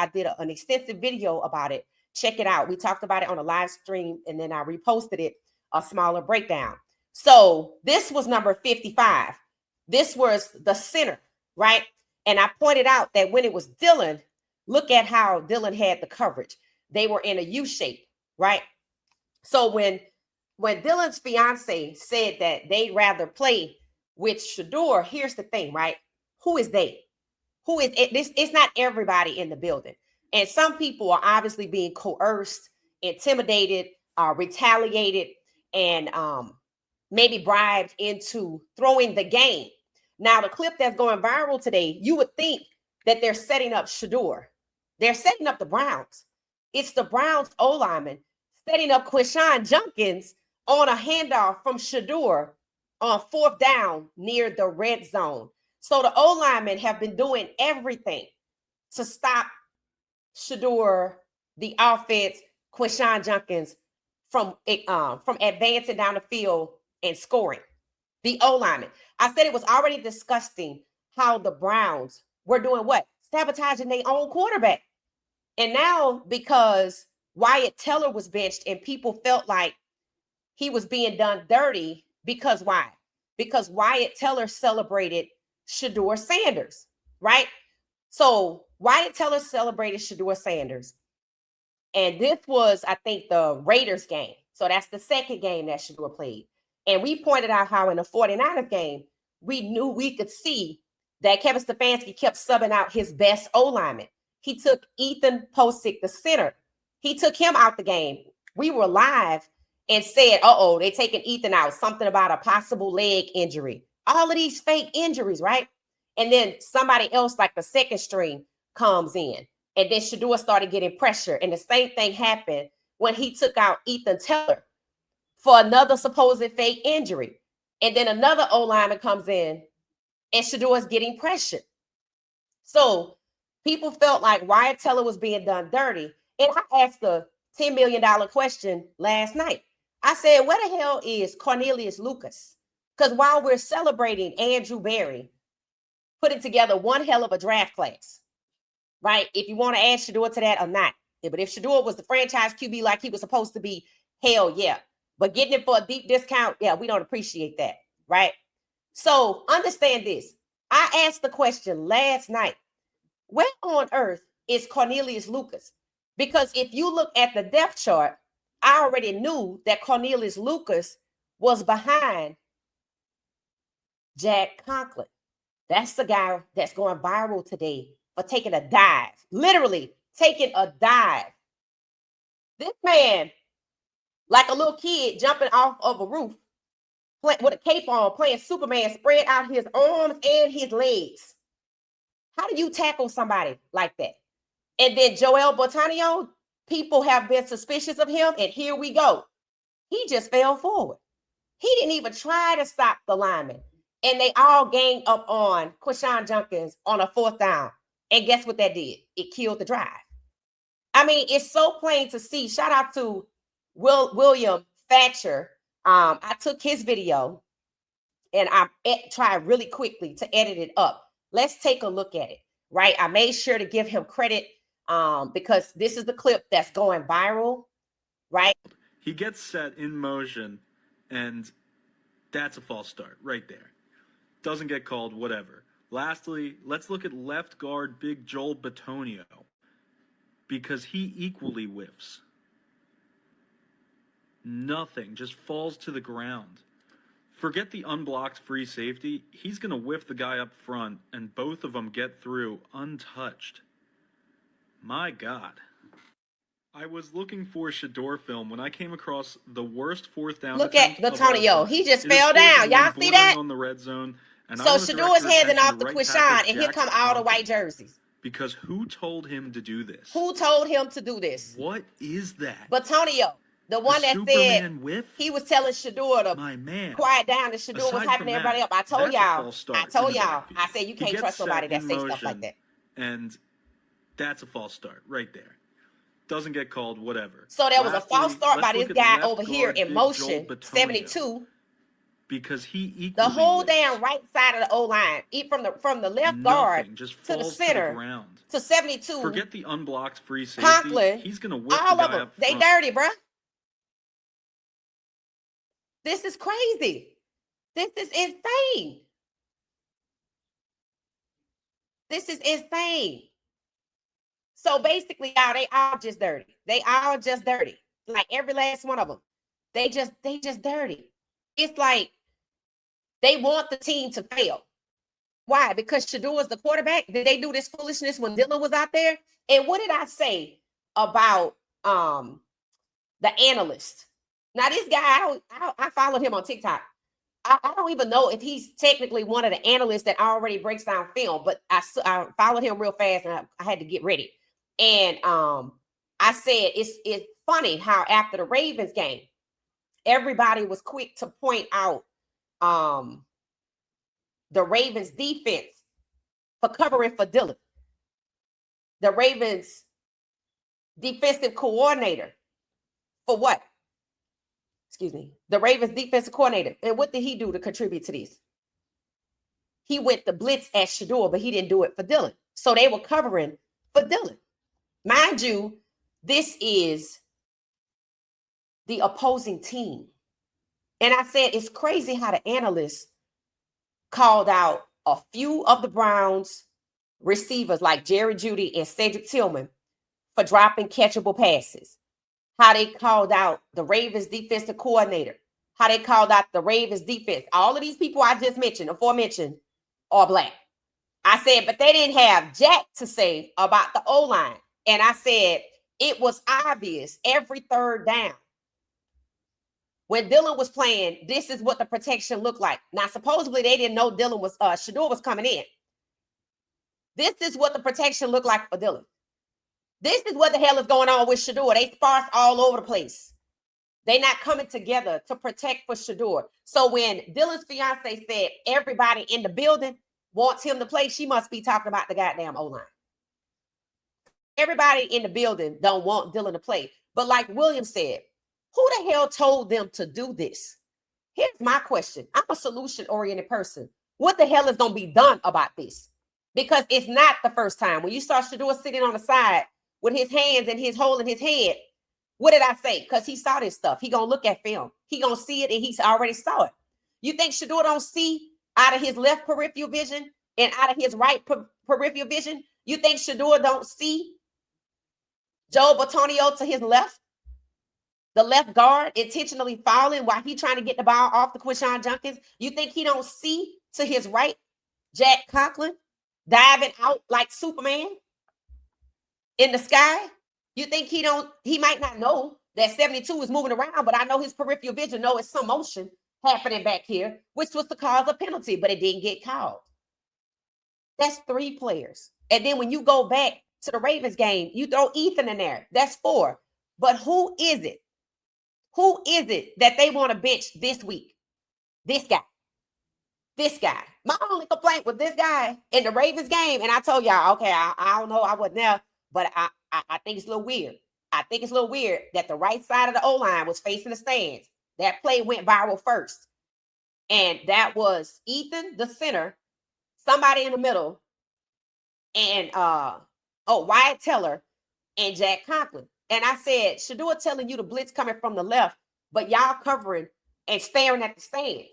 I did an extensive video about it. Check it out. We talked about it on a live stream, and then I reposted it, a smaller breakdown. So this was number 55. This was the center, right? And I pointed out that when it was Dylan, look at how Dylan had the coverage. They were in a U shape, right? So when Dylan's fiance said that they'd rather play with Shedeur, here's the thing, right? Who is they? Who is it? This? It's not everybody in the building. And some people are obviously being coerced, intimidated, retaliated, and maybe bribed into throwing the game. Now, the clip that's going viral today, you would think that they're setting up Shedeur. They're setting up the Browns. It's the Browns O lineman setting up Quinshon Judkins on a handoff from Shedeur on 4th down near the red zone. So the O linemen have been doing everything to stop Shedeur, the offense, Quinshon Judkins from advancing down the field and scoring. The O linemen. I said it was already disgusting how the Browns were doing what? Sabotaging their own quarterback. And now, because Wyatt Teller was benched and people felt like he was being done dirty, because why? Because Wyatt Teller celebrated Shedeur Sanders, right? So Wyatt Teller celebrated Shedeur Sanders. And this was, I think, the Raiders game. So that's the second game that Shedeur played. And we pointed out how in the 49ers game, we knew we could see that Kevin Stefanski kept subbing out his best O lineman. He took Ethan Posick, the center. He took him out the game. We were live and said, uh-oh, they're taking Ethan out. Something about a possible leg injury. All of these fake injuries, right? And then somebody else, like the second string, comes in. And then Shedeur started getting pressure. And the same thing happened when he took out Ethan Teller for another supposed fake injury. And then another O-lineman comes in and Shedeur is getting pressured. So people felt like Wyatt Teller was being done dirty. And I asked the $10 million question last night. I said, where the hell is Cornelius Lucas? Because while we're celebrating Andrew Berry putting together one hell of a draft class, right? If you want to add Shedeur to that or not. But if Shedeur was the franchise QB like he was supposed to be, hell yeah. But getting it for a deep discount, yeah, we don't appreciate that, right? So understand this. I asked the question last night, where on earth is Cornelius Lucas? Because if you look at the depth chart, I already knew that Cornelius Lucas was behind Jack Conklin. That's the guy that's going viral today for taking a dive, literally taking a dive. This man, like a little kid jumping off of a roof with a cape on, playing Superman, spread out his arms and his legs. How do you tackle somebody like that? And then Joel Botanio, people have been suspicious of him, and here we go. He just fell forward. He didn't even try to stop the lineman. And they all ganged up on Quinshon Judkins on a 4th down. And guess what that did? It killed the drive. I mean, it's so plain to see. Shout out to William Thatcher. I took his video and I tried really quickly to edit it up. Let's take a look at it, right? I made sure to give him credit because this is the clip that's going viral, right? He gets set in motion, and that's a false start right there. Doesn't get called, whatever. Lastly, let's look at left guard Big Joel Bitonio, because he equally whiffs. Nothing, just falls to the ground. Forget the unblocked free safety. He's going to whiff the guy up front, and both of them get through untouched. My God. I was looking for Shedeur film when I came across the worst 4th down. Look at Bitonio. He just fell down. Y'all see that? On the red zone. And so Shedeur is handing off the Quinshon, and here come all the white jerseys. Because who told him to do this? Who told him to do this? What is that? Bitonio. The one that said whiff? He was telling Shedeur to quiet down, and Shedeur was hyping everybody up. I told y'all. I said you can't trust somebody that says stuff like that. And that's a false start right there. Doesn't get called, whatever. So there was a false start by this guy over here in motion, 72. because he The equally whole whiffs. damn right side of the O-line, from the left guard Nothing, just to the falls to the center ground. to 72. Forget the unblocked free safety. Conklin, He's going to whiff the all of guy them, up they front. dirty, bruh. This is crazy. This is insane. This is insane. So basically, y'all, they all just dirty. They all just dirty. Like every last one of them. They just dirty. It's like they want the team to fail. Why? Because Shedeur is the quarterback. Did they do this foolishness when Dylan was out there? And what did I say about the analyst? Now, this guy, I followed him on TikTok. I don't even know if he's technically one of the analysts that already breaks down film, but I followed him real fast and I had to get ready. And I said it's funny how after the Ravens game, everybody was quick to point out the Ravens defense for covering for Dylan. The Ravens defensive coordinator for what? Excuse me. The Ravens defensive coordinator. And what did he do to contribute to this? He went the blitz at Shedeur, but he didn't do it for Dylan. So they were covering for Dylan. Mind you, this is the opposing team. And I said, it's crazy how the analysts called out a few of the Browns receivers like Jerry Jeudy and Cedric Tillman for dropping catchable passes. How they called out the Ravens defensive coordinator. How they called out the Ravens defense. All of these people I just mentioned, aforementioned, are black. I said, but they didn't have jack to say about the O-line. And I said, it was obvious every third down. When Dylan was playing, this is what the protection looked like. Now, supposedly they didn't know Shedeur was coming in. This is what the protection looked like for Dylan. This is what the hell is going on with Shedeur. They sparse all over the place. They're not coming together to protect for Shedeur. So when Dylan's fiance said everybody in the building wants him to play, she must be talking about the goddamn O-line. Everybody in the building don't want Dylan to play. But like William said, who the hell told them to do this? Here's my question. I'm a solution-oriented person. What the hell is going to be done about this? Because it's not the first time. When you saw Shedeur sitting on the side with his hands and his hole in his head, what did I say? Because he saw this stuff. He going to look at film. He going to see it, and he's already saw it. You think Shedeur don't see out of his left peripheral vision and out of his right peripheral vision? You think Shedeur don't see Joe Batonio to his left? The left guard intentionally falling while he trying to get the ball off the Quinshon Junkins. You think he don't see to his right Jack Conklin diving out like Superman in the sky? You think he might not know that 72 is moving around, but I know his peripheral vision knows it's some motion happening back here, which was to cause a penalty, but it didn't get called. That's 3 players. And then when you go back to the Ravens game, you throw Ethan in there. That's 4. But who is it? Who is it that they want to bench this week? This guy. This guy. My only complaint with this guy in the Ravens game, and I told y'all, okay, I don't know, I wasn't there, but I think it's a little weird. I think it's a little weird that the right side of the O-line was facing the stands. That play went viral first. And that was Ethan, the center, somebody in the middle, and Wyatt Teller and Jack Conklin. And I said, Shedeur telling you the blitz coming from the left, but y'all covering and staring at the stands.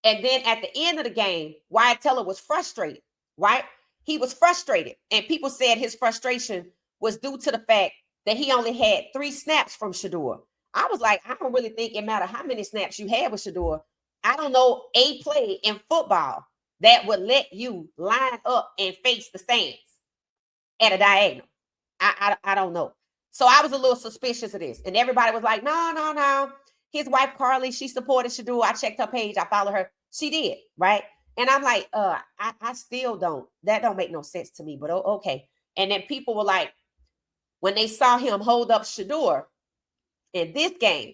And then at the end of the game, Wyatt Teller was frustrated, right? He was frustrated. And people said his frustration was due to the fact that he only had 3 snaps from Shedeur. I was like, I don't really think it matters how many snaps you had with Shedeur. I don't know a play in football that would let you line up and face the stands at a diagonal. I don't know. So I was a little suspicious of this. And everybody was like, no. His wife, Carly, she supported Shedeur. I checked her page. I followed her. She did, right? And I'm like, I still don't. That don't make no sense to me, but okay. And then people were like, when they saw him hold up Shedeur in this game,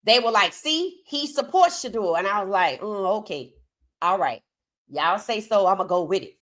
they were like, see, he supports Shedeur. And I was like, okay, all right. Y'all say so, I'm going to go with it.